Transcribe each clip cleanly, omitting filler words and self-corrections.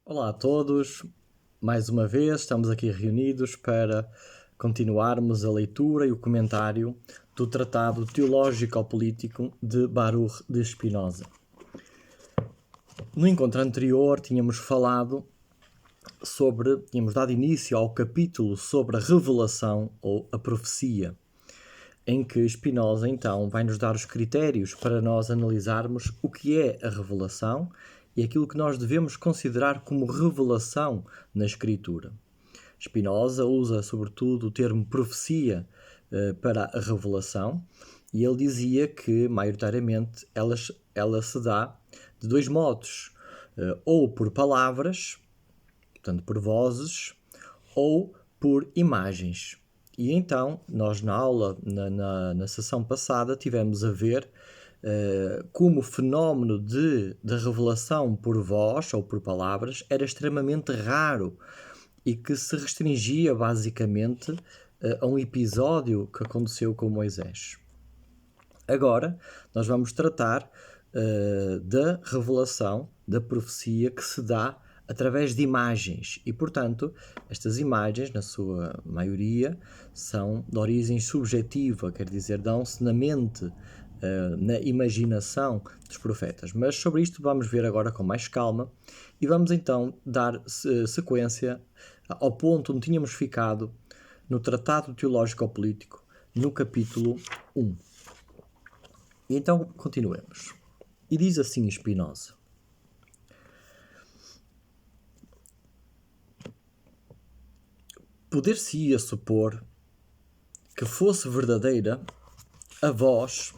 Olá a todos, mais uma vez estamos aqui reunidos para continuarmos a leitura e o comentário do Tratado Teológico-Político de Baruch de Spinoza. No encontro anterior tínhamos dado início ao capítulo sobre a revelação ou a profecia, em que Spinoza então vai nos dar os critérios para nós analisarmos o que é a revelação e aquilo que nós devemos considerar como revelação na Escritura. Spinoza usa sobretudo o termo profecia para a revelação e ele dizia que maioritariamente ela se dá de dois modos, ou por palavras, portanto por vozes, ou por imagens. E então, nós na aula, na sessão passada, tivemos a ver como o fenómeno da revelação por voz ou por palavras era extremamente raro e que se restringia basicamente a um episódio que aconteceu com Moisés. Agora, nós vamos tratar da revelação, da profecia que se dá através de imagens e, portanto, estas imagens, na sua maioria, são de origem subjetiva, quer dizer, dão-se na mente, na imaginação dos profetas. Mas sobre isto vamos ver agora com mais calma e vamos então dar sequência ao ponto onde tínhamos ficado no Tratado Teológico-Político, no capítulo 1. E então continuemos. E diz assim Spinoza: poder-se-ia supor que fosse verdadeira a voz.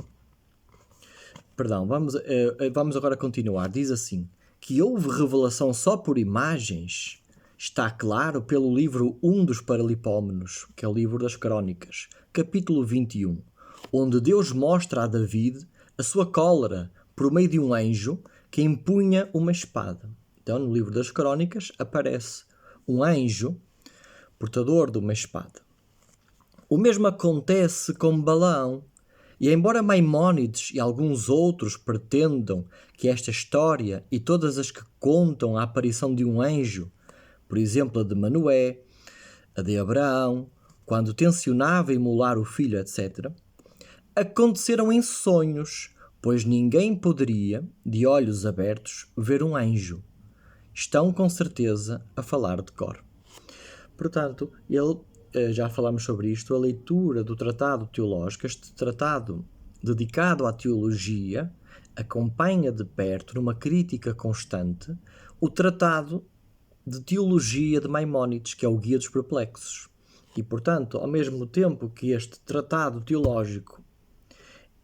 Perdão, vamos agora continuar. Diz assim: que houve revelação só por imagens, está claro pelo livro 1 dos Paralipómenos, que é o livro das Crónicas, capítulo 21, onde Deus mostra a David a sua cólera por meio de um anjo que empunha uma espada. Então, no livro das Crónicas, aparece um anjo portador de uma espada. O mesmo acontece com Balaão, e embora Maimónides e alguns outros pretendam que esta história e todas as que contam a aparição de um anjo, por exemplo a de Manoé, a de Abraão, quando tencionava imolar o filho, etc., aconteceram em sonhos, pois ninguém poderia, de olhos abertos, ver um anjo. Estão com certeza a falar de cor. Portanto, já falámos sobre isto, a leitura do Tratado Teológico, este tratado dedicado à teologia, acompanha de perto, numa crítica constante, o Tratado de Teologia de Maimónides, que é o Guia dos Perplexos. E, portanto, ao mesmo tempo que este tratado teológico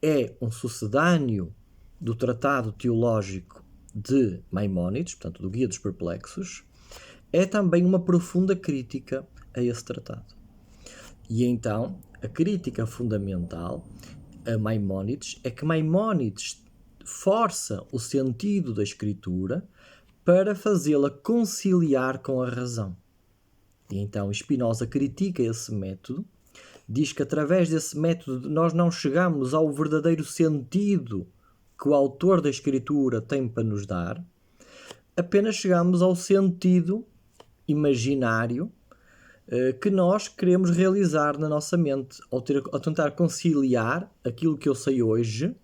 é um sucedâneo do Tratado Teológico de Maimónides, portanto, do Guia dos Perplexos, é também uma profunda crítica a esse tratado. E então, a crítica fundamental a Maimónides é que Maimónides força o sentido da Escritura para fazê-la conciliar com a razão. E então Spinoza critica esse método, diz que através desse método nós não chegamos ao verdadeiro sentido que o autor da Escritura tem para nos dar, apenas chegamos ao sentido imaginário que nós queremos realizar na nossa mente, ao tentar conciliar aquilo que eu sei hoje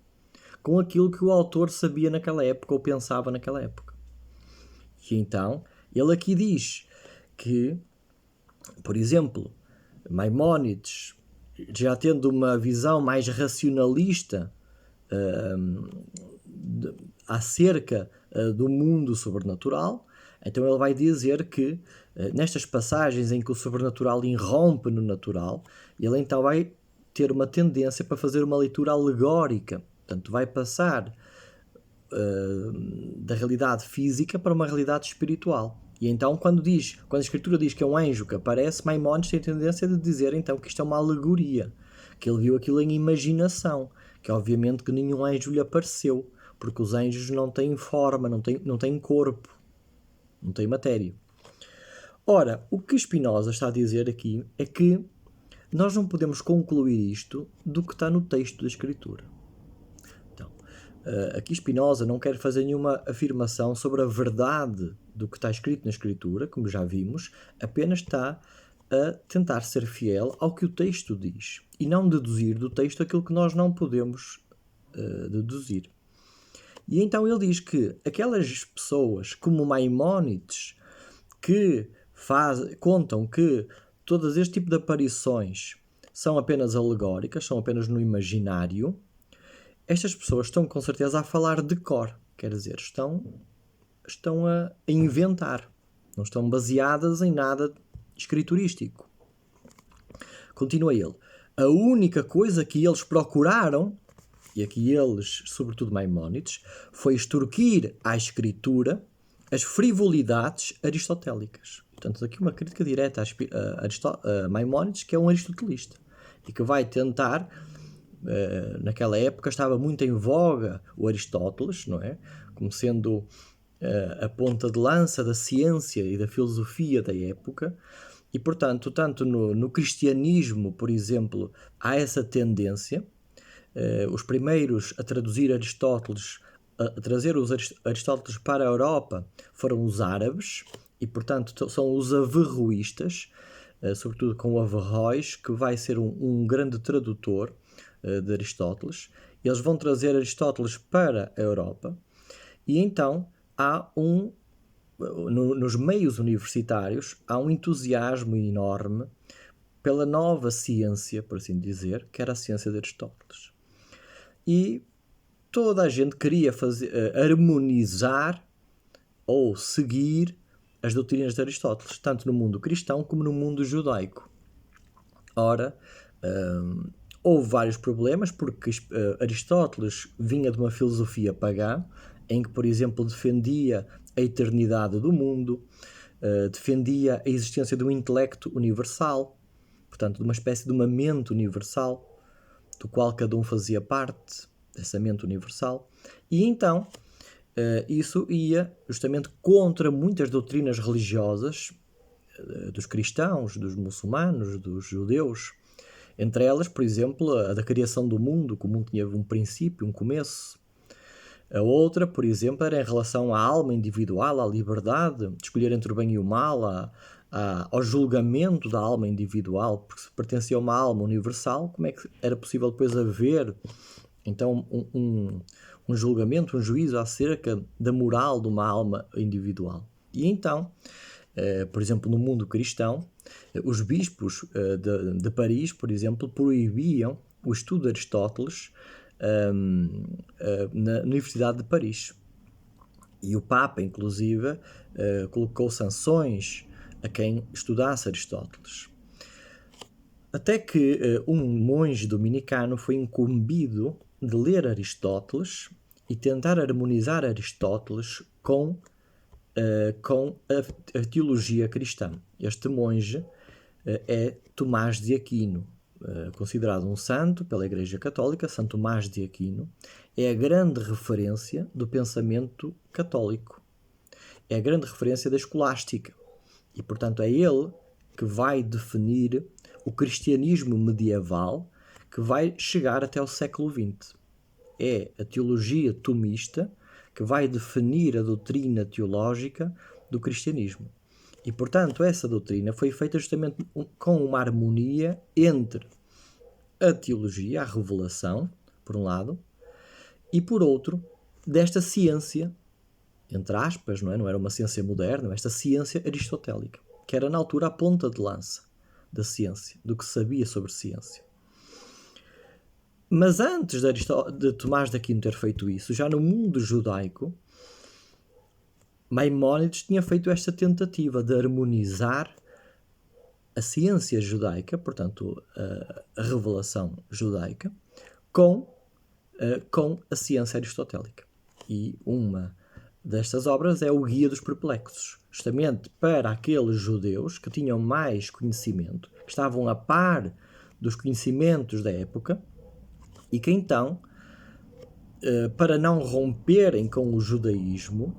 com aquilo que o autor sabia naquela época ou pensava naquela época. E então, ele aqui diz que, por exemplo, Maimónides, já tendo uma visão mais racionalista acerca do mundo sobrenatural, então ele vai dizer que nestas passagens em que o sobrenatural irrompe no natural, ele então vai ter uma tendência para fazer uma leitura alegórica. Portanto, vai passar da realidade física para uma realidade espiritual. E então, quando a Escritura diz que é um anjo que aparece, Maimónides tem a tendência de dizer então que isto é uma alegoria, que ele viu aquilo em imaginação, que obviamente que nenhum anjo lhe apareceu, porque os anjos não têm forma, não têm corpo, não têm matéria. Ora, o que Spinoza está a dizer aqui é que nós não podemos concluir isto do que está no texto da Escritura. Então, aqui Spinoza não quer fazer nenhuma afirmação sobre a verdade do que está escrito na Escritura, como já vimos, apenas está a tentar ser fiel ao que o texto diz e não deduzir do texto aquilo que nós não podemos deduzir. E então ele diz que aquelas pessoas como Maimónides que contam que todos este tipo de aparições são apenas alegóricas, são apenas no imaginário, estas pessoas estão com certeza a falar de cor, quer dizer, estão a inventar, não estão baseadas em nada escriturístico. Continua ele. A única coisa que eles procuraram, e aqui eles, sobretudo Maimónides, foi extorquir à escritura as frivolidades aristotélicas. Portanto, aqui uma crítica direta a Maimónides, que é um aristotelista, e que vai tentar, naquela época estava muito em voga o Aristóteles, não é? Como sendo a ponta de lança da ciência e da filosofia da época, e portanto, tanto no cristianismo, por exemplo, há essa tendência. Os primeiros a traduzir Aristóteles, a trazer os Aristóteles para a Europa, foram os árabes, e portanto são os averroístas, sobretudo com o Averroes, que vai ser um grande tradutor de Aristóteles. Eles vão trazer Aristóteles para a Europa, e então há nos meios universitários há um entusiasmo enorme pela nova ciência, por assim dizer, que era a ciência de Aristóteles. E toda a gente queria harmonizar ou seguir as doutrinas de Aristóteles, tanto no mundo cristão como no mundo judaico. Ora, houve vários problemas, porque Aristóteles vinha de uma filosofia pagã, em que, por exemplo, defendia a eternidade do mundo, defendia a existência de um intelecto universal, portanto, de uma espécie de uma mente universal, do qual cada um fazia parte, dessa mente universal. E então, isso ia justamente contra muitas doutrinas religiosas dos cristãos, dos muçulmanos, dos judeus. Entre elas, por exemplo, a da criação do mundo, que o mundo tinha um princípio, um começo. A outra, por exemplo, era em relação à alma individual, à liberdade, de escolher entre o bem e o mal, ao julgamento da alma individual, porque se pertencia a uma alma universal, como é que era possível depois haver então um julgamento, um juízo acerca da moral de uma alma individual? E então, por exemplo, no mundo cristão, os bispos de Paris, por exemplo, proibiam o estudo de Aristóteles na Universidade de Paris. E o Papa, inclusive, colocou sanções a quem estudasse Aristóteles. Até que um monge dominicano foi incumbido de ler Aristóteles e tentar harmonizar Aristóteles com a teologia cristã. Este monge é Tomás de Aquino, considerado um santo pela Igreja Católica. São Tomás de Aquino é a grande referência do pensamento católico, é a grande referência da escolástica, e portanto é ele que vai definir o cristianismo medieval, que vai chegar até o século XX. É a teologia tomista que vai definir a doutrina teológica do cristianismo. E, portanto, essa doutrina foi feita justamente com uma harmonia entre a teologia, a revelação, por um lado, e, por outro, desta ciência, entre aspas, não era uma ciência moderna, esta ciência aristotélica, que era, na altura, a ponta de lança da ciência, do que se sabia sobre ciência. Mas antes de Tomás de Aquino ter feito isso, já no mundo judaico, Maimónides tinha feito esta tentativa de harmonizar a ciência judaica, portanto a revelação judaica, com a ciência aristotélica. E uma destas obras é o Guia dos Perplexos, justamente para aqueles judeus que tinham mais conhecimento, que estavam a par dos conhecimentos da época, e que então, para não romperem com o judaísmo,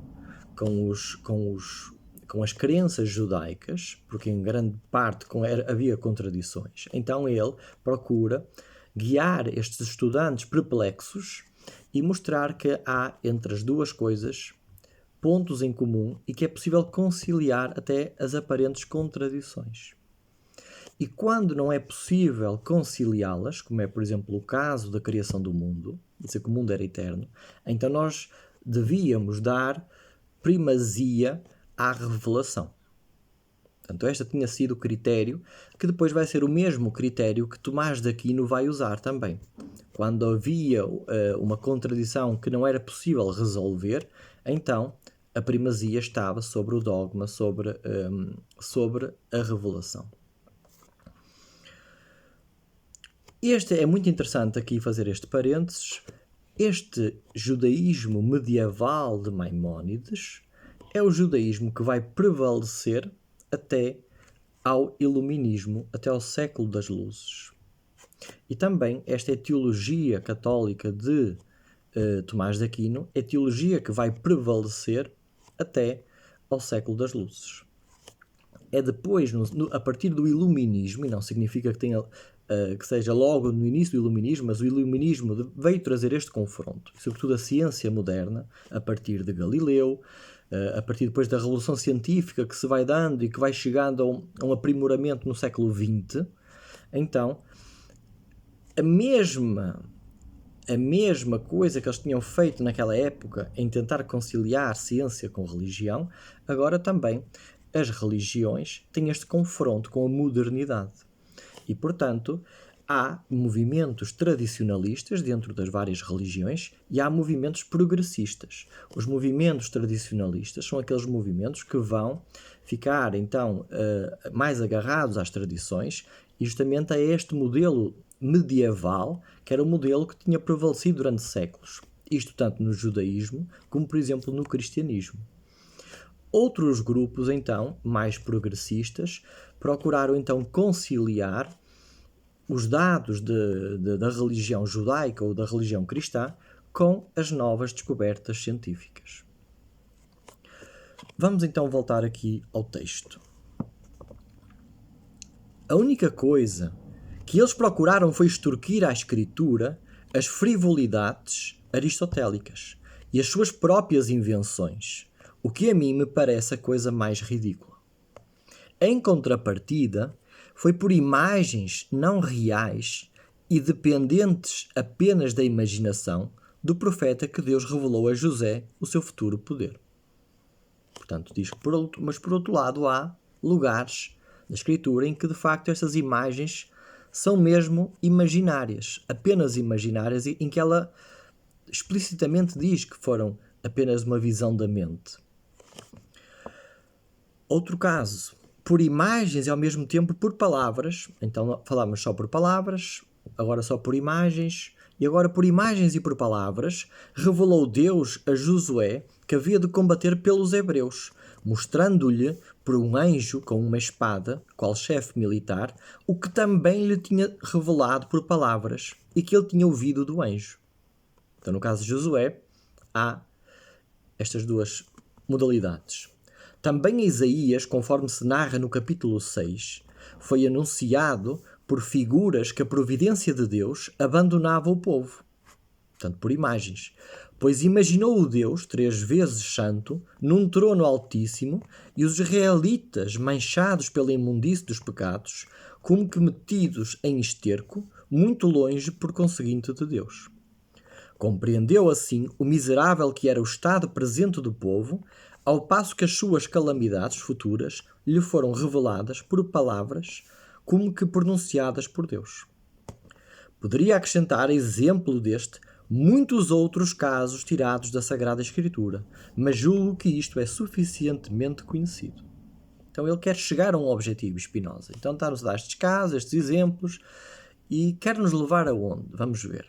com as crenças judaicas, porque em grande parte havia contradições, então ele procura guiar estes estudantes perplexos e mostrar que há entre as duas coisas pontos em comum e que é possível conciliar até as aparentes contradições. E quando não é possível conciliá-las, como é, por exemplo, o caso da criação do mundo, dizer que o mundo era eterno, então nós devíamos dar primazia à revelação. Portanto, este tinha sido o critério, que depois vai ser o mesmo critério que Tomás de Aquino vai usar também. Quando havia uma contradição que não era possível resolver, então a primazia estava sobre o dogma, sobre a revelação. É muito interessante aqui fazer este parênteses. Este judaísmo medieval de Maimónides é o judaísmo que vai prevalecer até ao iluminismo, até ao século das luzes. E também esta é a teologia católica de Tomás de Aquino, é a teologia que vai prevalecer até ao século das luzes. É depois, a partir do iluminismo, e não significa que seja logo no início do iluminismo, mas o iluminismo veio trazer este confronto, sobretudo a ciência moderna, a partir de Galileu, a partir depois da revolução científica que se vai dando e que vai chegando a um aprimoramento no século XX. Então, a mesma coisa que eles tinham feito naquela época em tentar conciliar ciência com religião, agora também as religiões têm este confronto com a modernidade. E, portanto, há movimentos tradicionalistas dentro das várias religiões e há movimentos progressistas. Os movimentos tradicionalistas são aqueles movimentos que vão ficar, então, mais agarrados às tradições e justamente a este modelo medieval, que era o modelo que tinha prevalecido durante séculos. Isto tanto no judaísmo como, por exemplo, no cristianismo. Outros grupos, então, mais progressistas, procuraram então conciliar os dados da religião judaica ou da religião cristã com as novas descobertas científicas. Vamos então voltar aqui ao texto. A única coisa que eles procuraram foi extorquir à escritura as frivolidades aristotélicas e as suas próprias invenções, o que a mim me parece a coisa mais ridícula. Em contrapartida, foi por imagens não reais e dependentes apenas da imaginação do profeta que Deus revelou a José o seu futuro poder. Portanto, diz que mas por outro lado há lugares da Escritura em que de facto estas imagens são mesmo imaginárias, apenas imaginárias, em que ela explicitamente diz que foram apenas uma visão da mente. Outro caso, por imagens e ao mesmo tempo por palavras. Então falámos só por palavras, agora só por imagens, e agora por imagens e por palavras revelou Deus a Josué que havia de combater pelos hebreus, mostrando-lhe por um anjo com uma espada, qual chefe militar, o que também lhe tinha revelado por palavras e que ele tinha ouvido do anjo. Então no caso de Josué há estas duas modalidades. Também Isaías, conforme se narra no capítulo 6, foi anunciado por figuras que a providência de Deus abandonava o povo. Portanto, por imagens. Pois imaginou o Deus, 3 vezes santo, num trono altíssimo, e os israelitas, manchados pela imundície dos pecados, como que metidos em esterco, muito longe, por conseguinte, de Deus. Compreendeu assim o miserável que era o estado presente do povo, ao passo que as suas calamidades futuras lhe foram reveladas por palavras como que pronunciadas por Deus. Poderia acrescentar, exemplo deste, muitos outros casos tirados da Sagrada Escritura, mas julgo que isto é suficientemente conhecido. Então ele quer chegar a um objetivo, Spinoza. Então está-nos a dar estes casos, estes exemplos, e quer nos levar aonde? Vamos ver.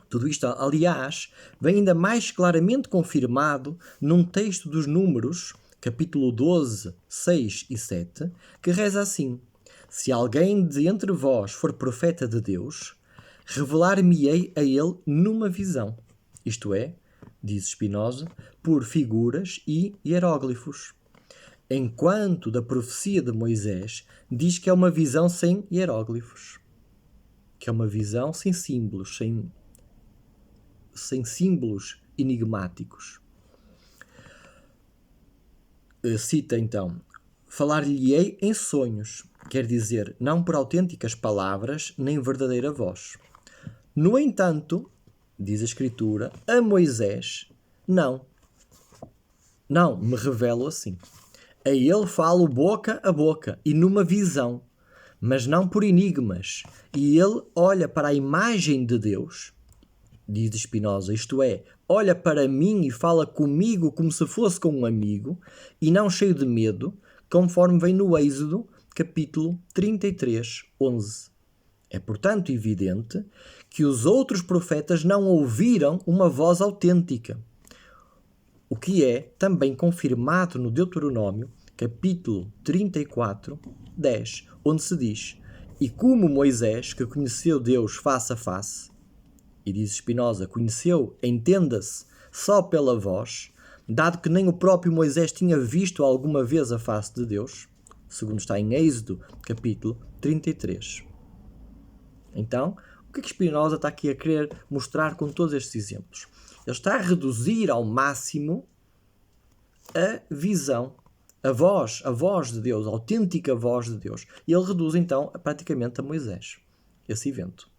Tudo isto, aliás, vem ainda mais claramente confirmado num texto dos Números, capítulo 12, 6 e 7, que reza assim: se alguém de entre vós for profeta de Deus, revelar-me-ei a ele numa visão. Isto é, diz Spinoza, por figuras e hieróglifos. Enquanto da profecia de Moisés diz que é uma visão sem hieróglifos. Que é uma visão sem símbolos, sem símbolos enigmáticos. cita então: falar-lhe-ei em sonhos, quer dizer, não por autênticas palavras, nem verdadeira voz. No entanto, diz a Escritura, a Moisés, não me revelo assim. A ele falo boca a boca e numa visão, mas não por enigmas. E ele olha para a imagem de Deus, diz Spinoza, isto é, olha para mim e fala comigo como se fosse com um amigo, e não cheio de medo, conforme vem no Êxodo, capítulo 33, 11. É, portanto, evidente que os outros profetas não ouviram uma voz autêntica, o que é também confirmado no Deuteronômio, capítulo 34, 10, onde se diz: e como Moisés, que conheceu Deus face a face, e diz Spinoza, conheceu, entenda-se, só pela voz, dado que nem o próprio Moisés tinha visto alguma vez a face de Deus, segundo está em Êxodo, capítulo 33. Então, o que é que Spinoza está aqui a querer mostrar com todos estes exemplos? Ele está a reduzir ao máximo a visão, a voz de Deus, a autêntica voz de Deus. E ele reduz então praticamente a Moisés, esse evento.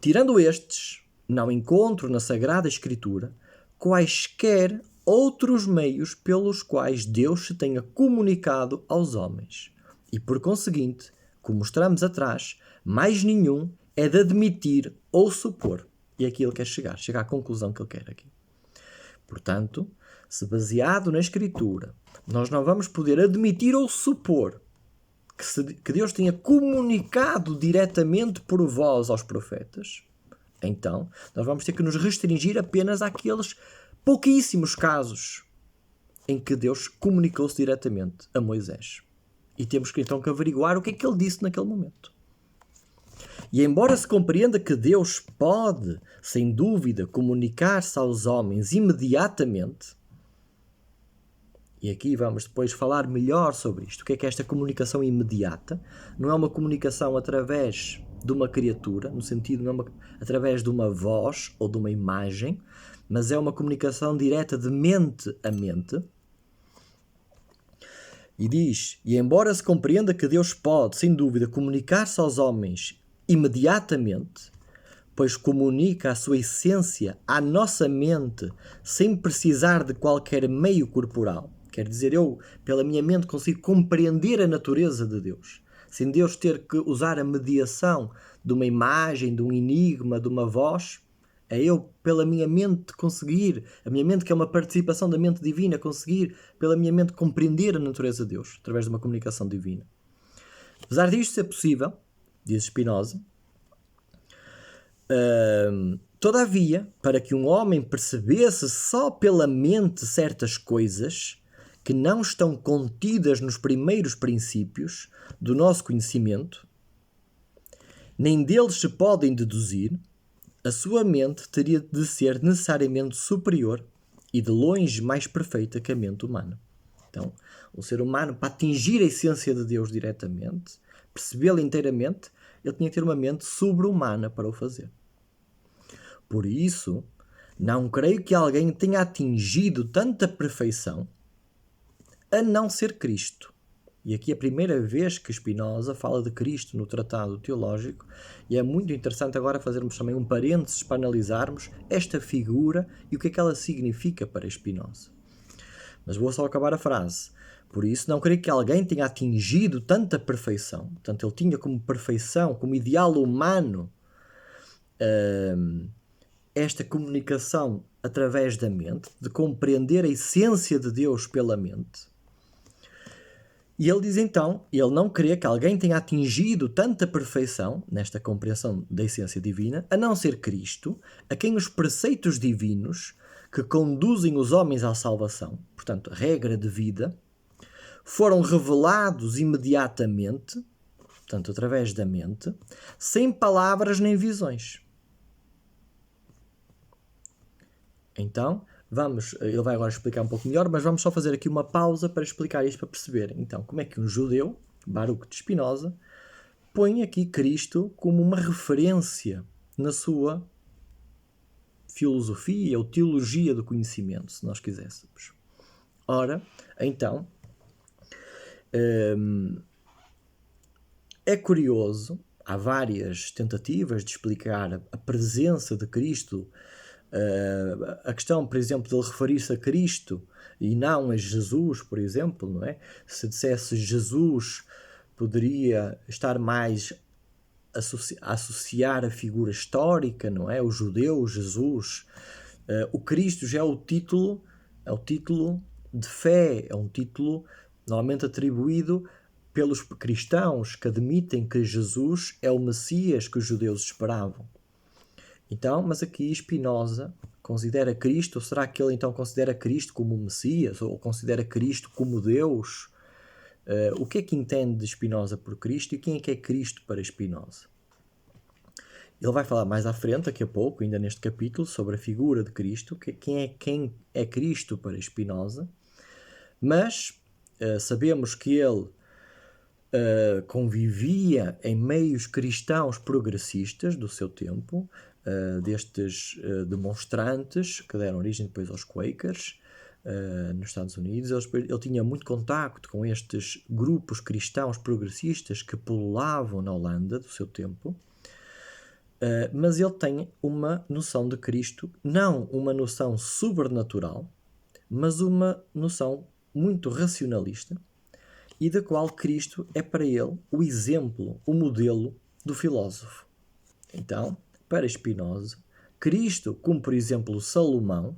Tirando estes, não encontro na Sagrada Escritura quaisquer outros meios pelos quais Deus se tenha comunicado aos homens. E por conseguinte, como mostramos atrás, mais nenhum é de admitir ou supor. E aqui ele quer chegar à conclusão que ele quer aqui. Portanto, se baseado na Escritura, nós não vamos poder admitir ou supor que Deus tenha comunicado diretamente por voz aos profetas, então nós vamos ter que nos restringir apenas àqueles pouquíssimos casos em que Deus comunicou-se diretamente a Moisés. E temos que então averiguar o que é que ele disse naquele momento. E embora se compreenda que Deus pode, sem dúvida, comunicar-se aos homens imediatamente, e aqui vamos depois falar melhor sobre isto, o que é esta comunicação imediata? Não é uma comunicação através de uma criatura, no sentido, não é através de uma voz ou de uma imagem, mas é uma comunicação direta de mente a mente. E diz, e embora se compreenda que Deus pode, sem dúvida, comunicar-se aos homens imediatamente, pois comunica a sua essência à nossa mente sem precisar de qualquer meio corporal. Quer dizer, eu, pela minha mente, consigo compreender a natureza de Deus, sem Deus ter que usar a mediação de uma imagem, de um enigma, de uma voz. É eu, pela minha mente, conseguir, a minha mente que é uma participação da mente divina, conseguir, pela minha mente, compreender a natureza de Deus, através de uma comunicação divina. Apesar disto ser possível, diz Spinoza, todavia, para que um homem percebesse só pela mente certas coisas que não estão contidas nos primeiros princípios do nosso conhecimento, nem deles se podem deduzir, a sua mente teria de ser necessariamente superior e de longe mais perfeita que a mente humana. Então, o ser humano, para atingir a essência de Deus diretamente, percebê-la inteiramente, ele tinha que ter uma mente sobre-humana para o fazer. Por isso, não creio que alguém tenha atingido tanta perfeição a não ser Cristo. E aqui é a primeira vez que Spinoza fala de Cristo no Tratado Teológico, e é muito interessante agora fazermos também um parênteses para analisarmos esta figura e o que é que ela significa para Spinoza. Mas vou só acabar a frase. Por isso, não creio que alguém tenha atingido tanta perfeição. Portanto, ele tinha como perfeição, como ideal humano, esta comunicação através da mente, de compreender a essência de Deus pela mente. E ele diz então, ele não crê que alguém tenha atingido tanta perfeição nesta compreensão da essência divina, a não ser Cristo, a quem os preceitos divinos que conduzem os homens à salvação, portanto, regra de vida, foram revelados imediatamente, portanto, através da mente, sem palavras nem visões. Então, ele vai agora explicar um pouco melhor, mas vamos só fazer aqui uma pausa para explicar isto, para perceber, então, como é que um judeu, Baruch de Spinoza, põe aqui Cristo como uma referência na sua filosofia ou teologia do conhecimento, se nós quiséssemos. Ora, então, é curioso, há várias tentativas de explicar a presença de Cristo, a questão, por exemplo, de ele referir-se a Cristo e não a Jesus, por exemplo, não é? Se dissesse Jesus, poderia estar mais a associar a figura histórica, não é? O judeu, Jesus. O Cristo já é o título de fé, é um título normalmente atribuído pelos cristãos que admitem que Jesus é o Messias que os judeus esperavam. Então, mas aqui Spinoza considera Cristo, ou será que ele então considera Cristo como o Messias, ou considera Cristo como Deus? O que é que entende Spinoza por Cristo e quem é que é Cristo para Spinoza? Ele vai falar mais à frente, daqui a pouco, ainda neste capítulo, sobre a figura de Cristo, quem é Cristo para Spinoza, mas sabemos que ele convivia em meios cristãos progressistas do seu tempo, destes demonstrantes que deram origem depois aos Quakers nos Estados Unidos. Ele tinha muito contacto com estes grupos cristãos progressistas que pululavam na Holanda do seu tempo. Mas ele tem uma noção de Cristo, não uma noção sobrenatural, mas uma noção muito racionalista, e da qual Cristo é para ele o exemplo, o modelo do filósofo. Então, para Spinoza, Cristo, como por exemplo Salomão,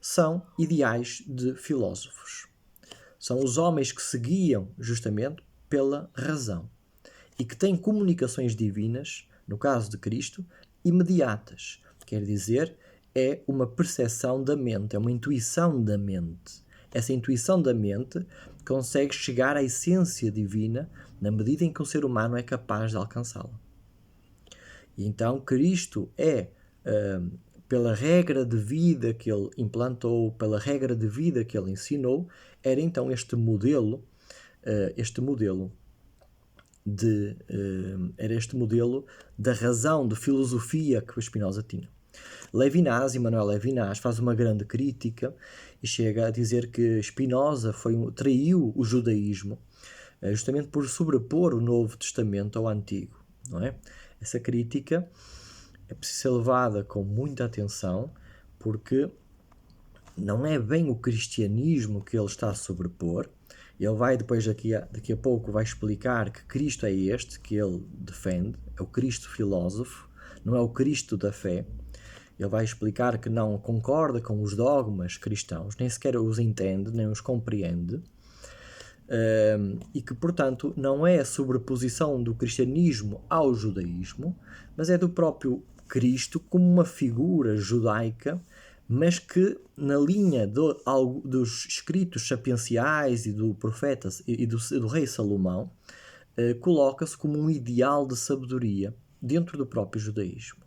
são ideais de filósofos. São os homens que se guiam justamente pela razão e que têm comunicações divinas, no caso de Cristo, imediatas. Quer dizer, é uma percepção da mente, é uma intuição da mente. Essa intuição da mente consegue chegar à essência divina na medida em que o ser humano é capaz de alcançá-la. E então Cristo é, pela regra de vida que ele implantou, pela regra de vida que ele ensinou, era então este modelo da razão, de filosofia que o Spinoza tinha. Emmanuel Levinas faz uma grande crítica e chega a dizer que Spinoza traiu o judaísmo justamente por sobrepor o Novo Testamento ao Antigo, não é? Essa crítica é preciso ser levada com muita atenção, porque não é bem o cristianismo que ele está a sobrepor. Ele vai depois, daqui a pouco, vai explicar que Cristo é este que ele defende, é o Cristo filósofo, não é o Cristo da fé. Ele vai explicar que não concorda com os dogmas cristãos, nem sequer os entende, nem os compreende, e que, portanto, não é a sobreposição do cristianismo ao judaísmo, mas é do próprio Cristo como uma figura judaica, mas que na linha dos escritos sapienciais e do profeta e do rei Salomão, coloca-se como um ideal de sabedoria dentro do próprio judaísmo.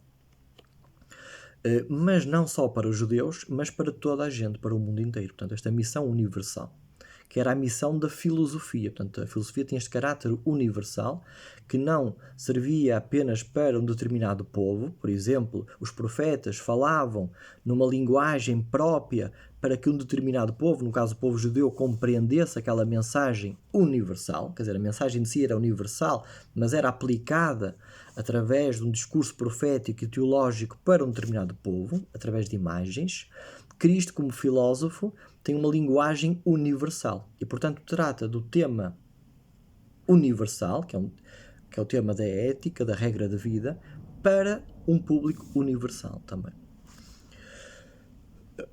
Mas não só para os judeus, mas para toda a gente, para o mundo inteiro. Portanto, esta missão universal, que era a missão da filosofia. Portanto, a filosofia tinha este caráter universal, que não servia apenas para um determinado povo. Por exemplo, os profetas falavam numa linguagem própria para que um determinado povo, no caso o povo judeu, compreendesse aquela mensagem universal. Quer dizer, a mensagem de si era universal, mas era aplicada através de um discurso profético e teológico para um determinado povo, através de imagens. Cristo, como filósofo, tem uma linguagem universal e, portanto, trata do tema universal, que é o tema da ética, da regra de vida, para um público universal também,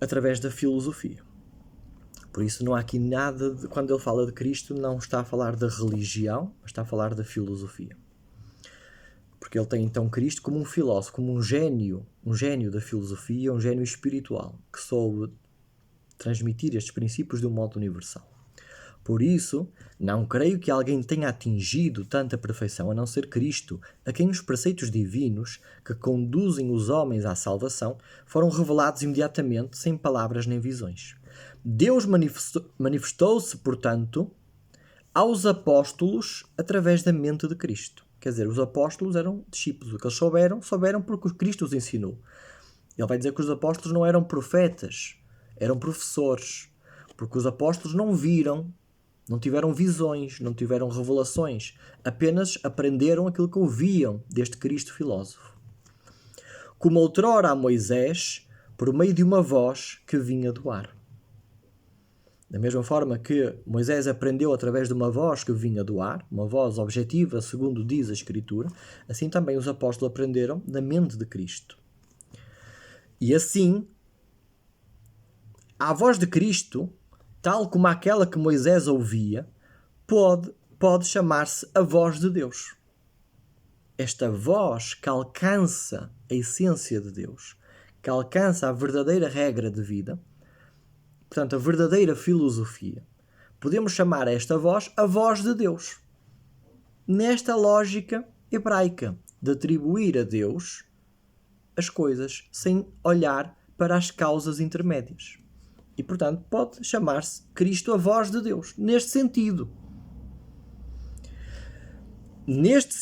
através da filosofia. Por isso não há aqui nada, quando ele fala de Cristo, não está a falar da religião, mas está a falar da filosofia. Porque ele tem então Cristo como um filósofo, como um gênio da filosofia, um gênio espiritual, que soube transmitir estes princípios de um modo universal. Por isso, não creio que alguém tenha atingido tanta perfeição a não ser Cristo, a quem os preceitos divinos que conduzem os homens à salvação foram revelados imediatamente, sem palavras nem visões. Deus manifestou-se, portanto, aos apóstolos através da mente de Cristo. Quer dizer, os apóstolos eram discípulos. O que eles souberam porque Cristo os ensinou. Ele vai dizer que os apóstolos não eram profetas, eram professores. porque os apóstolos não viram, não tiveram visões, não tiveram revelações, apenas aprenderam aquilo que ouviam deste Cristo filósofo. Como outrora a Moisés, por meio de uma voz que vinha do ar. Da mesma forma que Moisés aprendeu através de uma voz que vinha do ar, uma voz objetiva, segundo diz a Escritura, assim também os apóstolos aprenderam da mente de Cristo. E assim, a voz de Cristo, tal como aquela que Moisés ouvia, pode chamar-se a voz de Deus. Esta voz que alcança a essência de Deus, que alcança a verdadeira regra de vida, portanto, a verdadeira filosofia, podemos chamar esta voz a voz de Deus. Nesta lógica hebraica de atribuir a Deus as coisas sem olhar para as causas intermédias. E, portanto, pode chamar-se Cristo a voz de Deus, neste sentido. Neste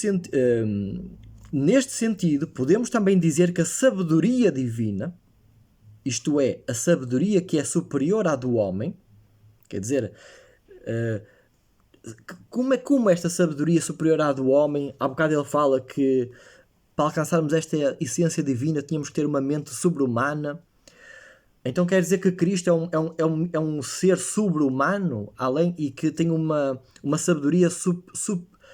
sentido, podemos também dizer que a sabedoria divina, isto é, a sabedoria que é superior à do homem, quer dizer, como esta sabedoria superior à do homem, há bocado ele fala que para alcançarmos esta essência divina tínhamos que ter uma mente sobre-humana. Então quer dizer que Cristo é um ser sobre-humano, além, e que tem uma sabedoria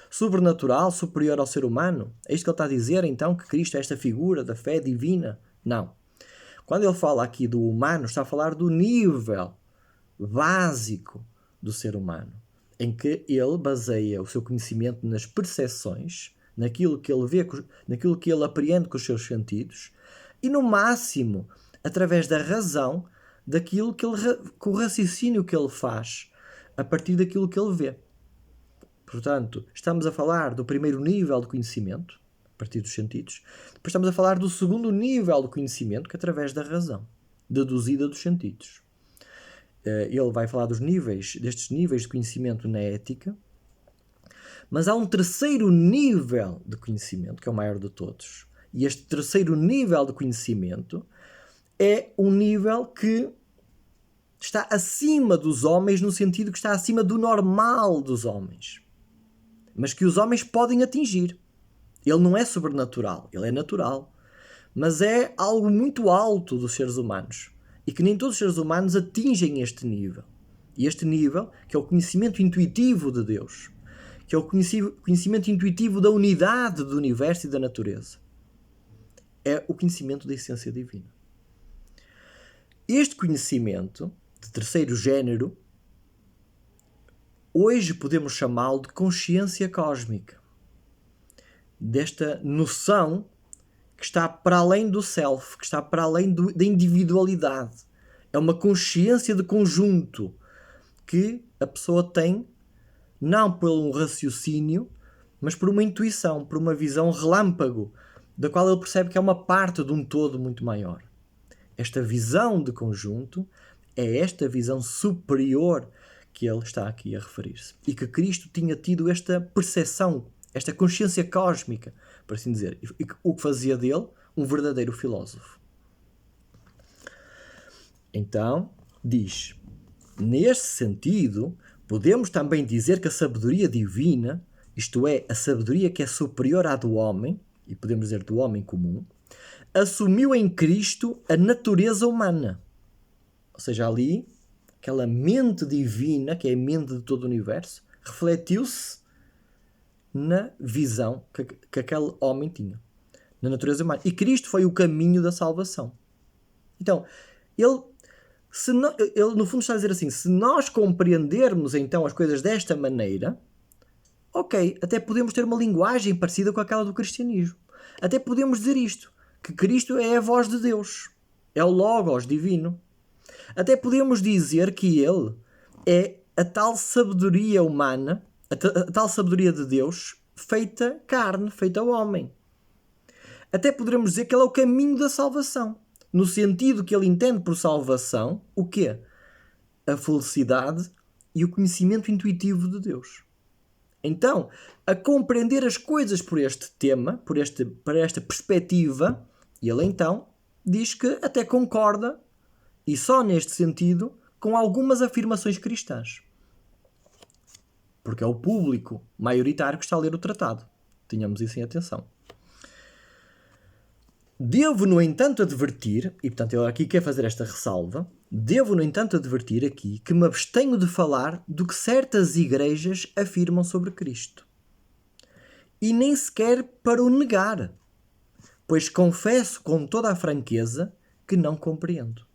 sobrenatural, superior ao ser humano? É isto que ele está a dizer, então, que Cristo é esta figura da fé divina? Não. Quando ele fala aqui do humano, está a falar do nível básico do ser humano, em que ele baseia o seu conhecimento nas percepções, naquilo que ele vê, naquilo que ele apreende com os seus sentidos, e no máximo, através da razão, daquilo que com o raciocínio que ele faz, a partir daquilo que ele vê. Portanto, estamos a falar do primeiro nível de conhecimento, a partir dos sentidos. Depois estamos a falar do segundo nível de conhecimento, que é através da razão, deduzida dos sentidos. Ele vai falar destes níveis de conhecimento na ética, mas há um terceiro nível de conhecimento, que é o maior de todos. E este terceiro nível de conhecimento é um nível que está acima dos homens, no sentido que está acima do normal dos homens, mas que os homens podem atingir. Ele não é sobrenatural, ele é natural, mas é algo muito alto dos seres humanos, e que nem todos os seres humanos atingem este nível. E este nível, que é o conhecimento intuitivo de Deus, que é o conhecimento intuitivo da unidade do universo e da natureza, é o conhecimento da essência divina. Este conhecimento de terceiro género, hoje podemos chamá-lo de consciência cósmica, desta noção que está para além do self, que está para além da individualidade. É uma consciência de conjunto que a pessoa tem, não por um raciocínio, mas por uma intuição, por uma visão relâmpago, da qual ele percebe que é uma parte de um todo muito maior. Esta visão de conjunto é esta visão superior que ele está aqui a referir-se. E que Cristo tinha tido esta percepção, esta consciência cósmica, por assim dizer, e o que fazia dele um verdadeiro filósofo. Então, diz, neste sentido, podemos também dizer que a sabedoria divina, isto é, a sabedoria que é superior à do homem, e podemos dizer do homem comum, assumiu em Cristo a natureza humana. Ou seja, ali, aquela mente divina, que é a mente de todo o universo, refletiu-se na visão que aquele homem tinha, na natureza humana. E Cristo foi o caminho da salvação. Então, ele no fundo está a dizer assim, se nós compreendermos então as coisas desta maneira, ok, até podemos ter uma linguagem parecida com aquela do cristianismo. Até podemos dizer isto, que Cristo é a voz de Deus, é o Logos divino. Até podemos dizer que ele é a tal sabedoria humana, a tal sabedoria de Deus, feita carne, feita homem. Até poderemos dizer que ele é o caminho da salvação, no sentido que ele entende por salvação o quê? A felicidade e o conhecimento intuitivo de Deus. Então, a compreender as coisas por este tema, para esta perspectiva, ele então diz que até concorda, e só neste sentido, com algumas afirmações cristãs. Porque é o público maioritário que está a ler o tratado. Tenhamos isso em atenção. Devo, no entanto, advertir, e portanto eu aqui quero fazer esta ressalva, devo, no entanto, advertir aqui que me abstenho de falar do que certas igrejas afirmam sobre Cristo. E nem sequer para o negar, pois confesso com toda a franqueza que não compreendo.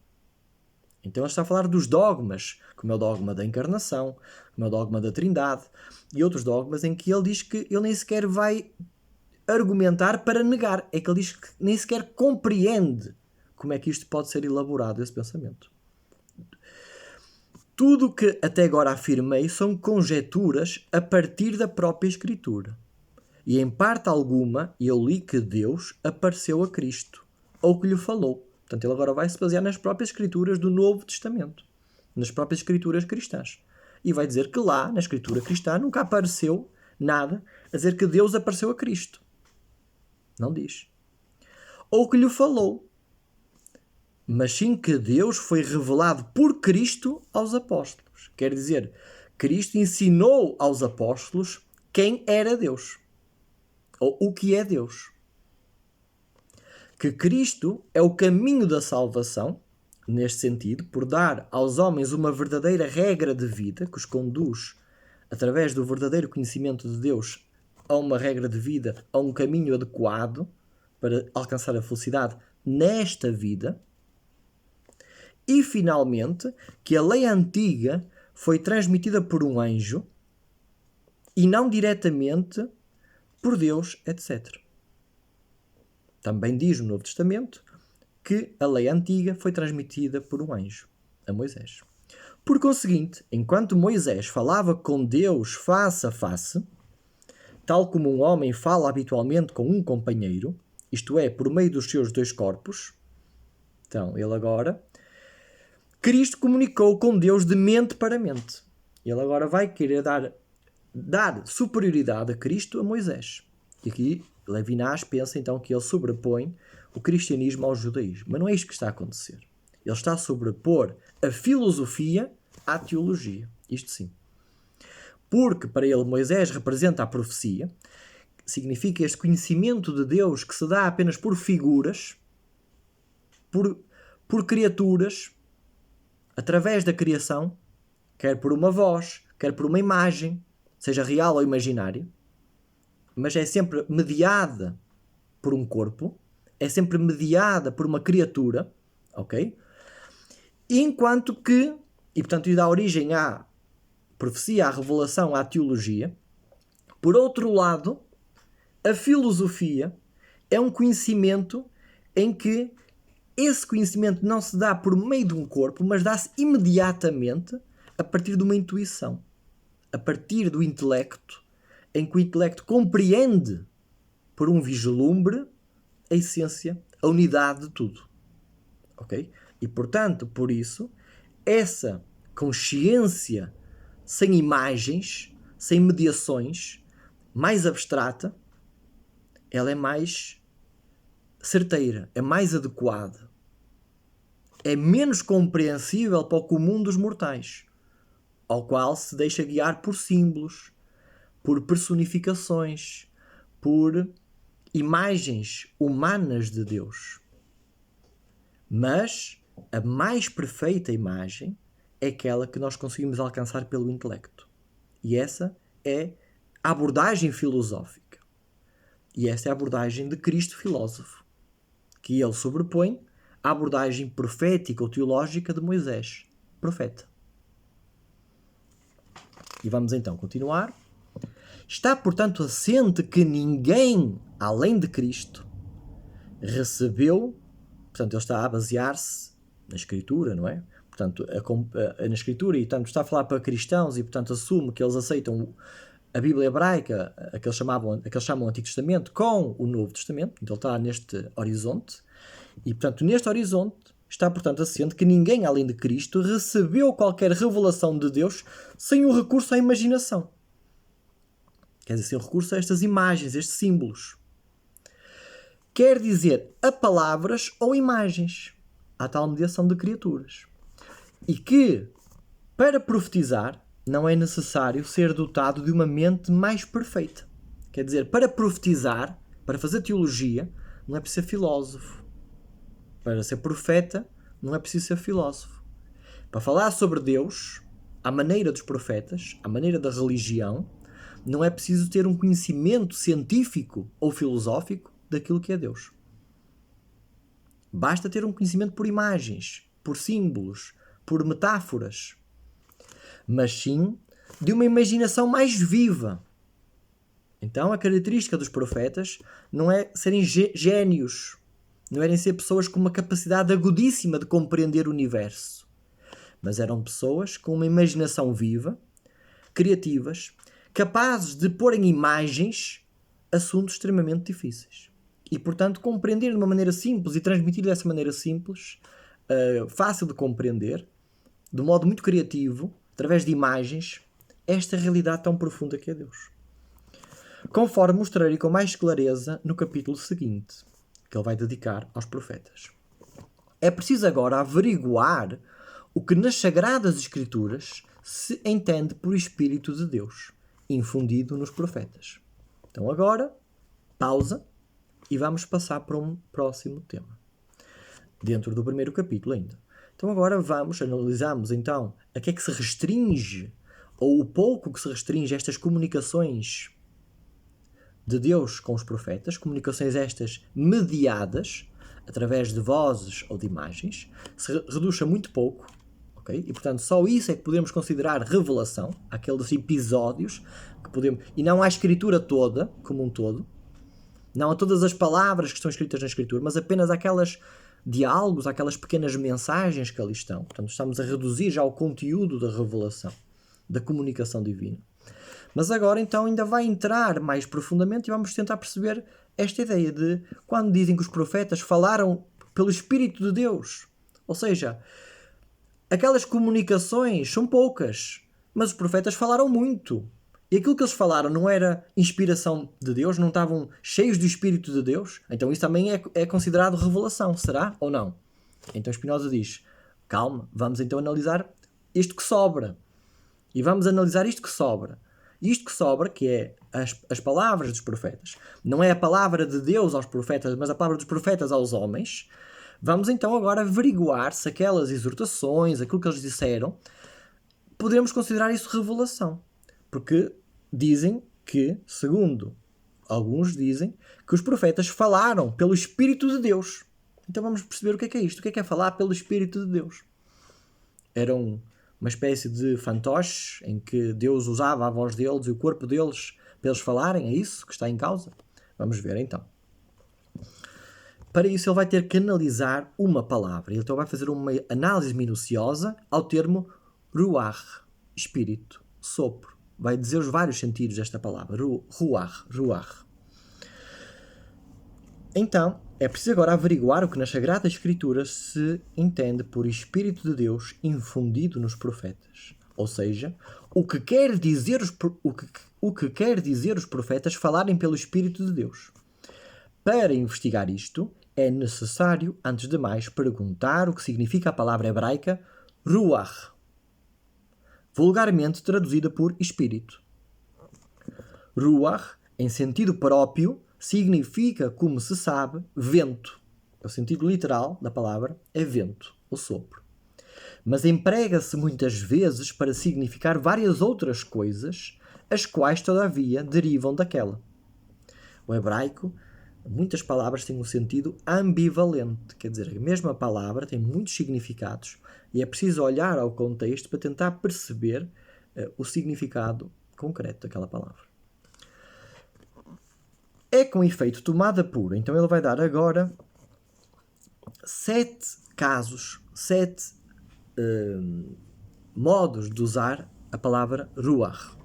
Então ele está a falar dos dogmas, como é o dogma da encarnação, como é o dogma da Trindade, e outros dogmas em que ele diz que ele nem sequer vai argumentar para negar. É que ele diz que nem sequer compreende como é que isto pode ser elaborado, esse pensamento. Tudo o que até agora afirmei são conjecturas a partir da própria Escritura. E em parte alguma eu li que Deus apareceu a Cristo, ou que lhe falou. Portanto, ele agora vai se basear nas próprias Escrituras do Novo Testamento, nas próprias Escrituras cristãs. E vai dizer que lá, na Escritura cristã, nunca apareceu nada a dizer que Deus apareceu a Cristo. Não diz. Ou que lhe falou. Mas sim que Deus foi revelado por Cristo aos apóstolos. Quer dizer, Cristo ensinou aos apóstolos quem era Deus. Ou o que é Deus. Que Cristo é o caminho da salvação, neste sentido, por dar aos homens uma verdadeira regra de vida que os conduz, através do verdadeiro conhecimento de Deus, a uma regra de vida, a um caminho adequado para alcançar a felicidade nesta vida. E, finalmente, que a lei antiga foi transmitida por um anjo e não diretamente por Deus, etc. Também diz no Novo Testamento que a lei antiga foi transmitida por um anjo a Moisés. Por conseguinte, enquanto Moisés falava com Deus face a face, tal como um homem fala habitualmente com um companheiro, isto é, por meio dos seus dois corpos, então ele agora, Cristo comunicou com Deus de mente para mente. Ele agora vai querer dar superioridade a Cristo a Moisés. E aqui Levinas pensa então que ele sobrepõe o cristianismo ao judaísmo. Mas não é isto que está a acontecer. Ele está a sobrepor a filosofia à teologia. Isto sim. Porque para ele Moisés representa a profecia, significa este conhecimento de Deus que se dá apenas por figuras, por criaturas, através da criação, quer por uma voz, quer por uma imagem, seja real ou imaginária, mas é sempre mediada por um corpo, é sempre mediada por uma criatura, ok? Enquanto que, e portanto isso dá origem à profecia, à revelação, à teologia. Por outro lado, a filosofia é um conhecimento em que esse conhecimento não se dá por meio de um corpo, mas dá-se imediatamente a partir de uma intuição, a partir do intelecto, em que o intelecto compreende por um vislumbre a essência, a unidade de tudo. Ok? E portanto, por isso, essa consciência sem imagens, sem mediações, mais abstrata, ela é mais certeira, é mais adequada, é menos compreensível para o comum dos mortais, ao qual se deixa guiar por símbolos, por personificações, por imagens humanas de Deus. Mas a mais perfeita imagem é aquela que nós conseguimos alcançar pelo intelecto. E essa é a abordagem filosófica. E essa é a abordagem de Cristo filósofo, que ele sobrepõe à abordagem profética ou teológica de Moisés, profeta. E vamos então continuar. Está, portanto, assente que ninguém, além de Cristo, recebeu, portanto, ele está a basear-se na Escritura, não é? Portanto, na Escritura, e portanto, está a falar para cristãos e, portanto, assume que eles aceitam a Bíblia hebraica, a que eles chamam o Antigo Testamento, com o Novo Testamento. Então, ele está neste horizonte. E, portanto, neste horizonte está, portanto, assente que ninguém, além de Cristo, recebeu qualquer revelação de Deus sem o recurso à imaginação. Quer dizer, sem o recurso a estas imagens, estes símbolos. Quer dizer, a palavras ou imagens. Há tal mediação de criaturas. E que Para profetizar, não é necessário ser dotado de uma mente mais perfeita. Quer dizer, para profetizar, para fazer teologia, não é preciso ser filósofo. Para ser profeta, não é preciso ser filósofo. Para falar sobre Deus, à maneira dos profetas, à maneira da religião, não é preciso ter um conhecimento científico ou filosófico daquilo que é Deus. Basta ter um conhecimento por imagens, por símbolos, por metáforas, mas sim de uma imaginação mais viva. Então a característica dos profetas não é serem gênios, não eram ser pessoas com uma capacidade agudíssima de compreender o universo, mas eram pessoas com uma imaginação viva, criativas, capazes de pôr em imagens assuntos extremamente difíceis. E, portanto, compreender de uma maneira simples e transmitir dessa maneira simples, fácil de compreender, de um modo muito criativo, através de imagens, esta realidade tão profunda que é Deus. Conforme mostrarei com mais clareza no capítulo seguinte, que ele vai dedicar aos profetas. É preciso agora averiguar o que nas Sagradas Escrituras se entende por Espírito de Deus, infundido nos profetas. Então agora, pausa, e vamos passar para um próximo tema, dentro do primeiro capítulo ainda. Então agora analisamos então a que é que se restringe, ou o pouco que se restringe estas comunicações de Deus com os profetas, comunicações estas mediadas através de vozes ou de imagens, se reduz a muito pouco, ok? E portanto só isso é que podemos considerar revelação, aqueles episódios que podemos, e não a escritura toda, como um todo, não a todas as palavras que estão escritas na escritura, mas apenas aquelas diálogos, aquelas pequenas mensagens que ali estão. Portanto, estamos a reduzir já o conteúdo da revelação, da comunicação divina. Mas agora, então, ainda vai entrar mais profundamente e vamos tentar perceber esta ideia de quando dizem que os profetas falaram pelo Espírito de Deus. Ou seja, aquelas comunicações são poucas, mas os profetas falaram muito. E aquilo que eles falaram não era inspiração de Deus, não estavam cheios do Espírito de Deus? Então isso também é considerado revelação, será ou não? Então Spinoza diz, calma, vamos então analisar isto que sobra. E vamos analisar isto que sobra. Isto que sobra, que é as palavras dos profetas, não é a palavra de Deus aos profetas, mas a palavra dos profetas aos homens. Vamos então agora averiguar se aquelas exortações, aquilo que eles disseram, poderemos considerar isso revelação. Porque dizem que, segundo alguns dizem, que os profetas falaram pelo Espírito de Deus. Então vamos perceber o que é isto. O que é falar pelo Espírito de Deus? Era uma espécie de fantoche em que Deus usava a voz deles e o corpo deles para eles falarem? É isso que está em causa? Vamos ver então. Para isso ele vai ter que analisar uma palavra. Ele então vai fazer uma análise minuciosa ao termo ruach, espírito, sopro. Vai dizer os vários sentidos desta palavra, ruach. Então, é preciso agora averiguar o que nas Sagradas Escrituras se entende por Espírito de Deus infundido nos profetas. Ou seja, o que quer dizer os profetas falarem pelo Espírito de Deus. Para investigar isto, é necessário, antes de mais, perguntar o que significa a palavra hebraica ruach, vulgarmente traduzida por espírito. Ruach, em sentido próprio, significa, como se sabe, vento. O sentido literal da palavra é vento, ou sopro. Mas emprega-se muitas vezes para significar várias outras coisas, as quais, todavia, derivam daquela. O hebraico, muitas palavras têm um sentido ambivalente, quer dizer, a mesma palavra tem muitos significados e é preciso olhar ao contexto para tentar perceber o significado concreto daquela palavra. É com efeito tomada por, então ele vai dar agora 7 casos, 7 modos de usar a palavra ruach.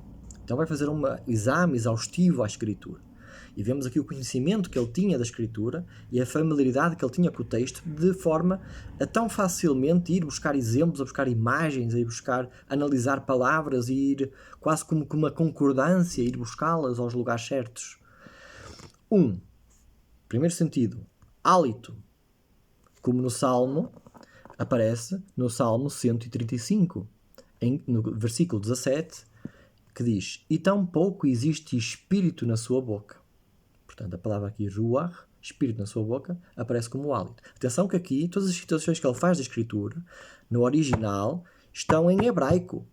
Então vai fazer um exame exaustivo à escritura. E vemos aqui o conhecimento que ele tinha da escritura e a familiaridade que ele tinha com o texto, de forma a tão facilmente ir buscar exemplos, a buscar imagens, a ir buscar, analisar palavras e ir quase como com uma concordância, ir buscá-las aos lugares certos. Primeiro sentido, hálito, como no Salmo, aparece no Salmo 135. no versículo 17, que diz: e tão pouco existe espírito na sua boca. Portanto, a palavra aqui, ruach, espírito na sua boca, aparece como hálito. Atenção que aqui, todas as citações que ele faz da Escritura, no original, estão em hebraico.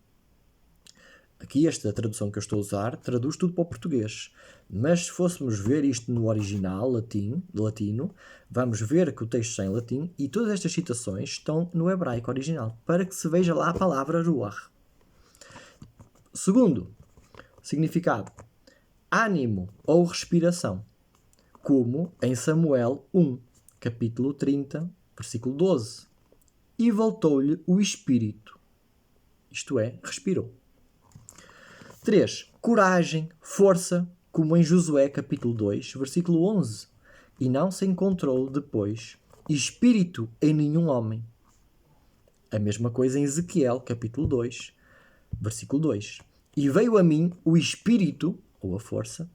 Aqui, esta tradução que eu estou a usar, traduz tudo para o português. Mas se fôssemos ver isto no original latino, vamos ver que o texto está em latim e todas estas citações estão no hebraico original, para que se veja lá a palavra ruach. Segundo, significado: ânimo ou respiração, como em Samuel 1, capítulo 30, versículo 12. E voltou-lhe o espírito, isto é, respirou. 3. Coragem, força, como em Josué capítulo 2, versículo 11. E não se encontrou depois espírito em nenhum homem. A mesma coisa em Ezequiel capítulo 2, versículo 2. E veio a mim o espírito, ou a força,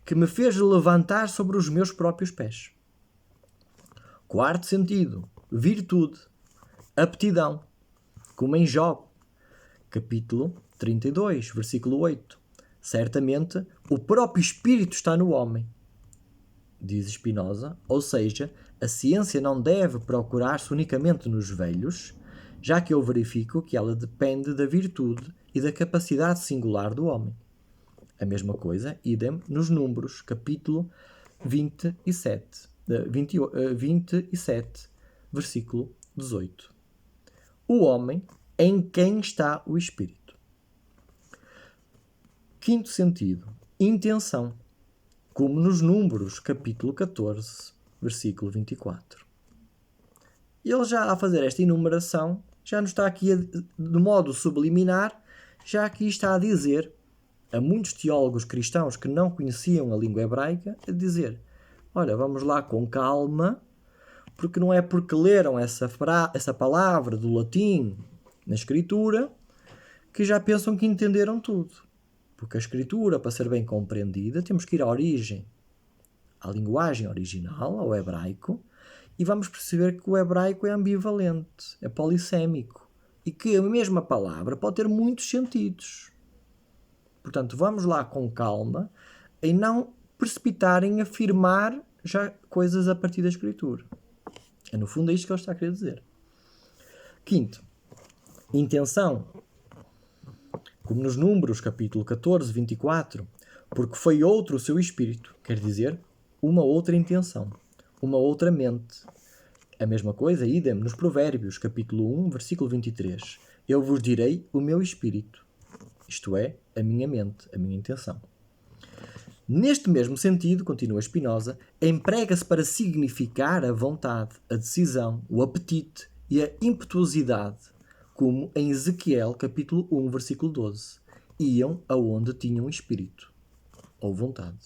que me fez levantar sobre os meus próprios pés. Quarto sentido, virtude, aptidão, como em Jó capítulo 32, versículo 8. Certamente, o próprio espírito está no homem, diz Spinoza, ou seja, a ciência não deve procurar-se unicamente nos velhos, já que eu verifico que ela depende da virtude e da capacidade singular do homem. A mesma coisa, idem, nos Números, capítulo 27, versículo 18. O homem em quem está o espírito. Quinto sentido, intenção, como nos Números, capítulo 14, versículo 24. Ele já a fazer esta enumeração, já nos está aqui, de modo subliminar, já aqui está a dizer a muitos teólogos cristãos que não conheciam a língua hebraica, a dizer: olha, vamos lá com calma, porque não é porque leram essa palavra do latim na Escritura que já pensam que entenderam tudo. Porque a Escritura, para ser bem compreendida, temos que ir à origem, à linguagem original, ao hebraico, e vamos perceber que o hebraico é ambivalente, é polissémico, e que a mesma palavra pode ter muitos sentidos. Portanto, vamos lá com calma, em não precipitar em afirmar já coisas a partir da Escritura. É no fundo isto que ele está a querer dizer. Quinto, intenção. Como nos Números, capítulo 14, 24, porque foi outro o seu espírito, quer dizer, uma outra intenção, uma outra mente. A mesma coisa, idem, nos Provérbios, capítulo 1, versículo 23. Eu vos direi o meu espírito, isto é, a minha mente, a minha intenção. Neste mesmo sentido, continua Spinoza, emprega-se para significar a vontade, a decisão, o apetite e a impetuosidade, como em Ezequiel, capítulo 1, versículo 12. Iam aonde tinham espírito, ou vontade,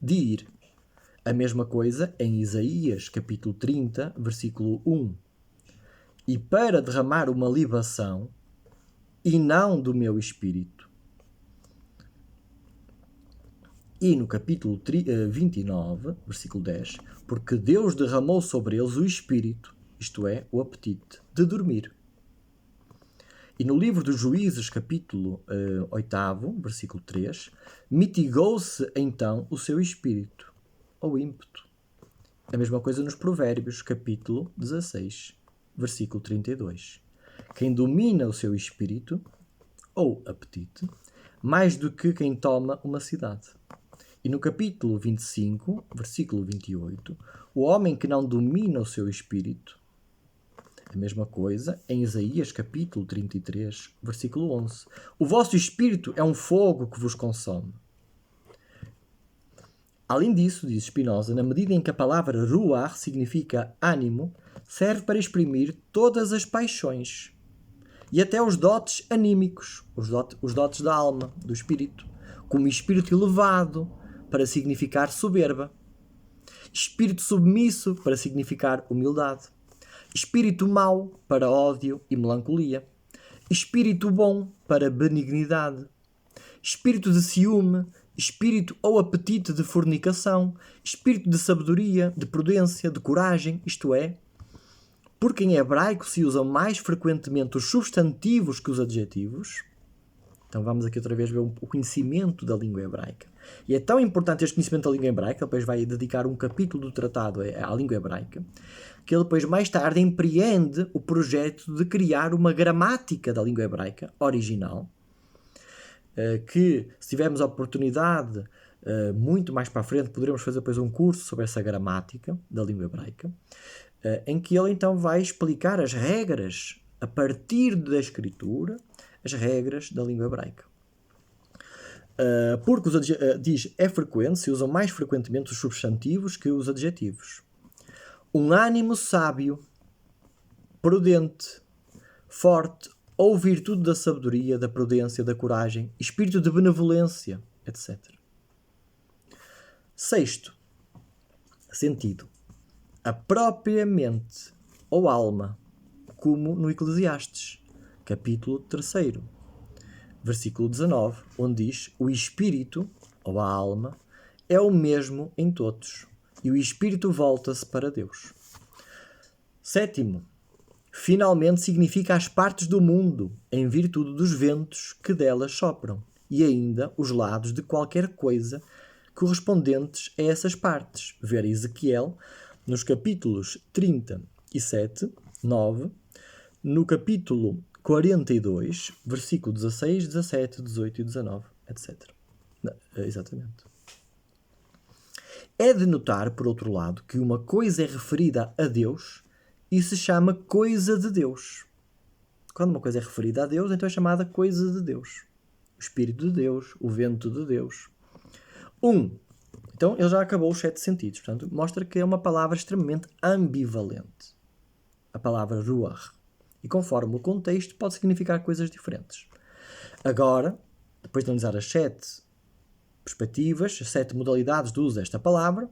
de ir. A mesma coisa em Isaías, capítulo 30, versículo 1. E para derramar uma libação, e não do meu espírito. E no capítulo 29, versículo 10, porque Deus derramou sobre eles o espírito, isto é, o apetite, de dormir. E no livro dos Juízes, capítulo 8, versículo 3, mitigou-se então o seu espírito, ou ímpeto. A mesma coisa nos Provérbios, capítulo 16, versículo 32. Quem domina o seu espírito, ou apetite, mais do que quem toma uma cidade. E no capítulo 25, versículo 28, o homem que não domina o seu espírito, a mesma coisa em Isaías capítulo 33, versículo 11. O vosso espírito é um fogo que vos consome. Além disso, diz Spinoza, na medida em que a palavra ruach significa ânimo, serve para exprimir todas as paixões e até os dotes anímicos, os dotes da alma, do espírito, como espírito elevado, para significar soberba, espírito submisso, para significar humildade, espírito mau, para ódio e melancolia, espírito bom, para benignidade, espírito de ciúme, espírito ou apetite de fornicação, espírito de sabedoria, de prudência, de coragem, isto é, porque em hebraico se usam mais frequentemente os substantivos que os adjetivos. Então vamos aqui outra vez ver o conhecimento da língua hebraica. E é tão importante este conhecimento da língua hebraica, ele depois vai dedicar um capítulo do tratado à língua hebraica, que ele depois mais tarde empreende o projeto de criar uma gramática da língua hebraica original, que se tivermos a oportunidade, muito mais para a frente, poderemos fazer depois um curso sobre essa gramática da língua hebraica, em que ele então vai explicar as regras, a partir da escritura, as regras da língua hebraica. Porque diz, é frequente, se usam mais frequentemente os substantivos que os adjetivos. Um ânimo sábio, prudente, forte, ou virtude da sabedoria, da prudência, da coragem, espírito de benevolência, etc. Sexto sentido, a própria mente ou alma, como no Eclesiastes, capítulo 3, versículo 19, onde diz: o espírito, ou a alma, é o mesmo em todos, e o espírito volta-se para Deus. Sétimo, finalmente significa as partes do mundo, em virtude dos ventos que delas sopram, e ainda os lados de qualquer coisa correspondentes a essas partes. Ver Ezequiel, nos capítulos 37, 9, no capítulo 42, versículo 16, 17, 18 e 19, etc. Exatamente. É de notar, por outro lado, que uma coisa é referida a Deus e se chama coisa de Deus. Quando uma coisa é referida a Deus, então é chamada coisa de Deus. O Espírito de Deus, o vento de Deus. Então ele já acabou os 7 sentidos. Portanto, mostra que é uma palavra extremamente ambivalente. A palavra ruach. E conforme o contexto, pode significar coisas diferentes. Agora, depois de analisar as 7 perspectivas, as 7 modalidades de uso desta palavra,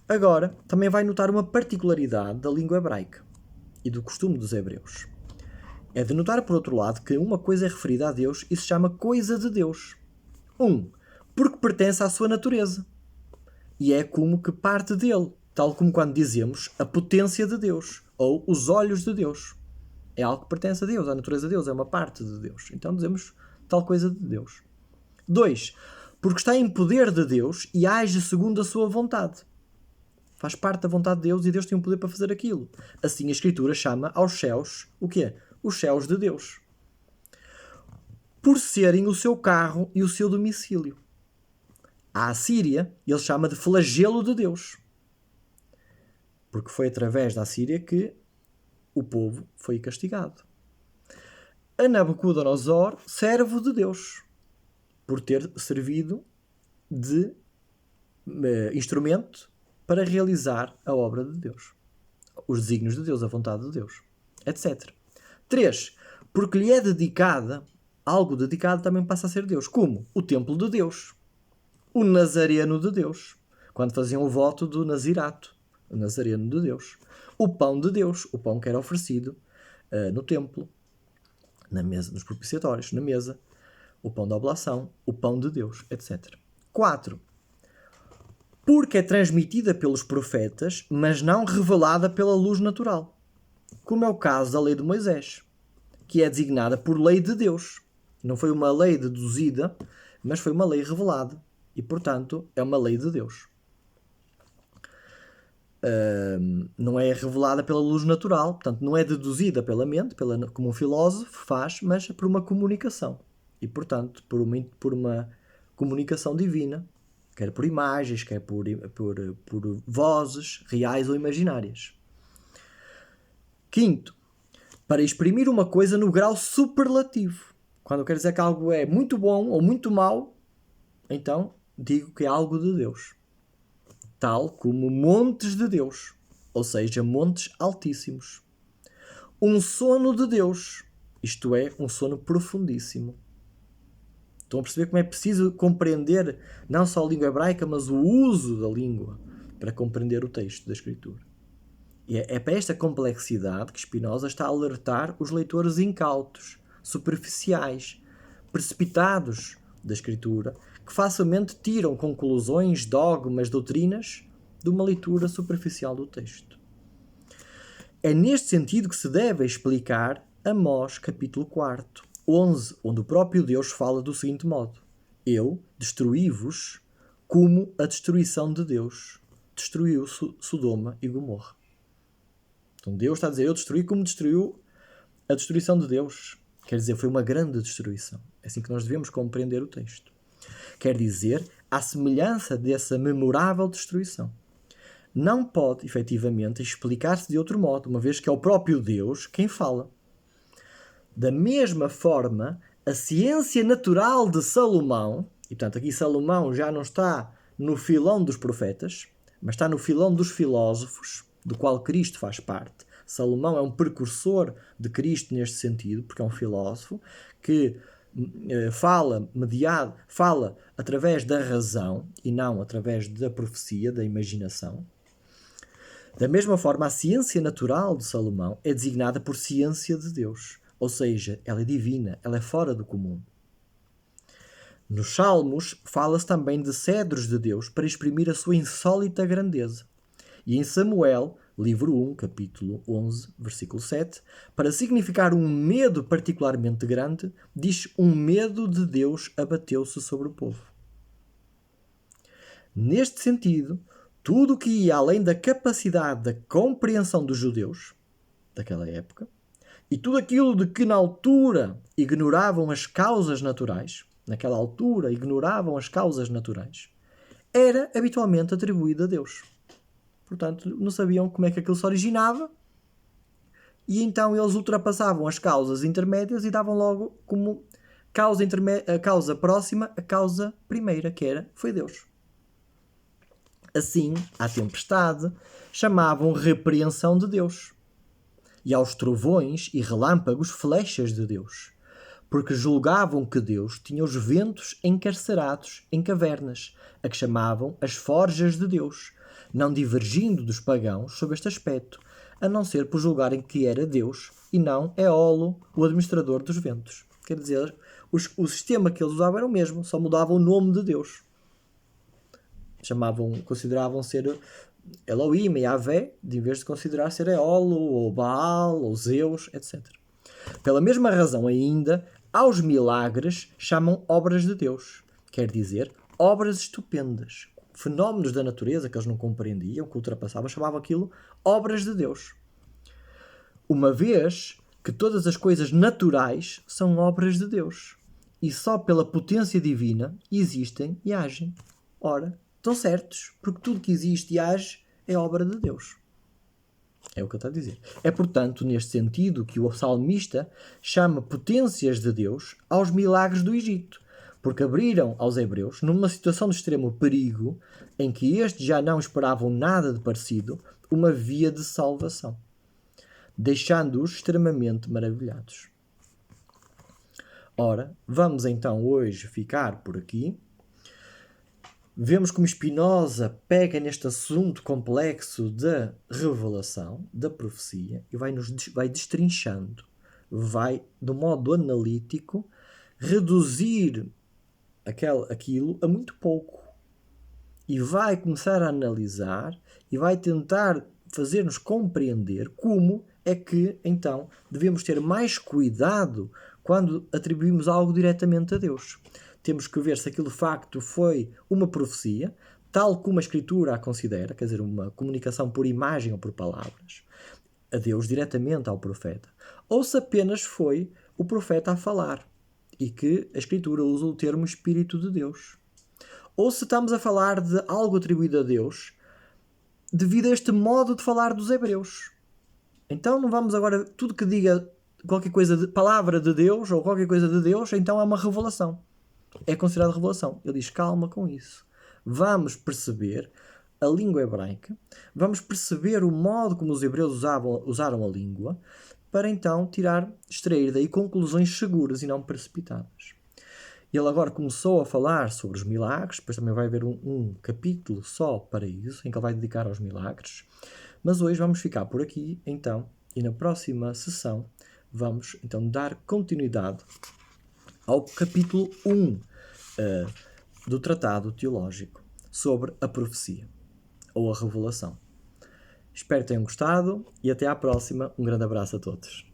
agora também vai notar uma particularidade da língua hebraica e do costume dos hebreus. É de notar, por outro lado, que uma coisa é referida a Deus e se chama coisa de Deus. Porque pertence à sua natureza. E é como que parte dele, tal como quando dizemos a potência de Deus ou os olhos de Deus. É algo que pertence a Deus, à natureza de Deus, é uma parte de Deus. Então dizemos tal coisa de Deus. 2. Porque está em poder de Deus e age segundo a sua vontade. Faz parte da vontade de Deus e Deus tem um poder para fazer aquilo. Assim a Escritura chama aos céus, o quê? Os céus de Deus. Por serem o seu carro e o seu domicílio. A Assíria, ele chama de flagelo de Deus. Porque foi através da Assíria que o povo foi castigado. A Nabucodonosor, servo de Deus, por ter servido de instrumento para realizar a obra de Deus, os desígnios de Deus, a vontade de Deus, etc. 3. Porque lhe é dedicada, algo dedicado também passa a ser Deus, como o templo de Deus, o nazareno de Deus, quando faziam o voto do nazirato, o nazareno de Deus, o pão de Deus, o pão que era oferecido no templo, na mesa, nos propiciatórios, na mesa, o pão da oblação, o pão de Deus, etc. 4. Porque é transmitida pelos profetas, mas não revelada pela luz natural, como é o caso da lei de Moisés, que é designada por lei de Deus. Não foi uma lei deduzida, mas foi uma lei revelada. E, portanto, é uma lei de Deus. Não é revelada pela luz natural, portanto, não é deduzida pela mente, como um filósofo faz, mas por uma comunicação. E, portanto, por uma comunicação divina, quer por imagens, quer por vozes reais ou imaginárias. 5. Para exprimir uma coisa no grau superlativo. Quando eu quero dizer que algo é muito bom ou muito mau, então digo que é algo de Deus. Tal como montes de Deus, ou seja, montes altíssimos. Um sono de Deus, isto é, um sono profundíssimo. Estão a perceber como é preciso compreender não só a língua hebraica, mas o uso da língua para compreender o texto da Escritura. E é para esta complexidade que Spinoza está a alertar os leitores incautos, superficiais, precipitados da Escritura, que facilmente tiram conclusões, dogmas, doutrinas de uma leitura superficial do texto. É neste sentido que se deve explicar Amós capítulo 4, 11, onde o próprio Deus fala do seguinte modo: Eu destruí-vos como a destruição de Deus destruiu Sodoma e Gomorra. Então Deus está a dizer, eu destruí como destruiu a destruição de Deus. Quer dizer, foi uma grande destruição. É assim que nós devemos compreender o texto. Quer dizer, à semelhança dessa memorável destruição. Não pode, efetivamente, explicar-se de outro modo, uma vez que é o próprio Deus quem fala. Da mesma forma, a ciência natural de Salomão, e portanto aqui Salomão já não está no filão dos profetas, mas está no filão dos filósofos, do qual Cristo faz parte. Salomão é um precursor de Cristo neste sentido, porque é um filósofo que fala através da razão e não através da profecia, da imaginação. Da mesma forma, a ciência natural de Salomão é designada por ciência de Deus, ou seja, ela é divina, ela é fora do comum. Nos Salmos, fala-se também de cedros de Deus para exprimir a sua insólita grandeza. E em Samuel, livro 1, capítulo 11, versículo 7, para significar um medo particularmente grande, diz: um medo de Deus abateu-se sobre o povo. Neste sentido, tudo o que ia além da capacidade da compreensão dos judeus daquela época, e tudo aquilo de que na altura ignoravam as causas naturais, era habitualmente atribuído a Deus. Portanto, não sabiam como é que aquilo se originava, e então eles ultrapassavam as causas intermédias e davam logo como a causa próxima a causa primeira, foi Deus. Assim, à tempestade, chamavam repreensão de Deus, e aos trovões e relâmpagos flechas de Deus, porque julgavam que Deus tinha os ventos encarcerados em cavernas, a que chamavam as forjas de Deus, não divergindo dos pagãos sob este aspecto, a não ser por julgarem que era Deus e não Éolo, o administrador dos ventos. Quer dizer, o sistema que eles usavam era o mesmo, só mudavam o nome de Deus. Consideravam ser Elohim e Yahvé, em vez de considerar ser Éolo, ou Baal, ou Zeus, etc. Pela mesma razão ainda, aos milagres chamam obras de Deus. Quer dizer, obras estupendas. Fenómenos da natureza que eles não compreendiam, que ultrapassavam, chamavam aquilo obras de Deus. Uma vez que todas as coisas naturais são obras de Deus. E só pela potência divina existem e agem. Ora, estão certos, porque tudo que existe e age é obra de Deus. É o que ele está a dizer. É, portanto, neste sentido que o salmista chama potências de Deus aos milagres do Egito, porque abriram aos hebreus, numa situação de extremo perigo, em que estes já não esperavam nada de parecido, uma via de salvação, deixando-os extremamente maravilhados. Ora, vamos então hoje ficar por aqui. Vemos como Spinoza pega neste assunto complexo da revelação, da profecia, e vai destrinchando, vai, de modo analítico, reduzir aquilo a muito pouco. E vai começar a analisar e vai tentar fazer-nos compreender como é que, então, devemos ter mais cuidado quando atribuímos algo diretamente a Deus. Temos que ver se aquilo de facto foi uma profecia, tal como a Escritura a considera, quer dizer, uma comunicação por imagem ou por palavras, a Deus diretamente ao profeta, ou se apenas foi o profeta a falar, e que a Escritura usa o termo Espírito de Deus. Ou se estamos a falar de algo atribuído a Deus, devido a este modo de falar dos hebreus. Então não vamos agora, tudo que diga qualquer coisa de palavra de Deus, ou qualquer coisa de Deus, então é uma revelação. É considerado revelação. Ele diz, calma com isso. Vamos perceber a língua hebraica, vamos perceber o modo como os hebreus usaram a língua, para então extrair daí conclusões seguras e não precipitadas. Ele agora começou a falar sobre os milagres, depois também vai haver um capítulo só para isso, em que ele vai dedicar aos milagres. Mas hoje vamos ficar por aqui, então, e na próxima sessão vamos então dar continuidade ao capítulo 1 do Tratado Teológico sobre a profecia ou a revelação. Espero que tenham gostado e até à próxima. Um grande abraço a todos.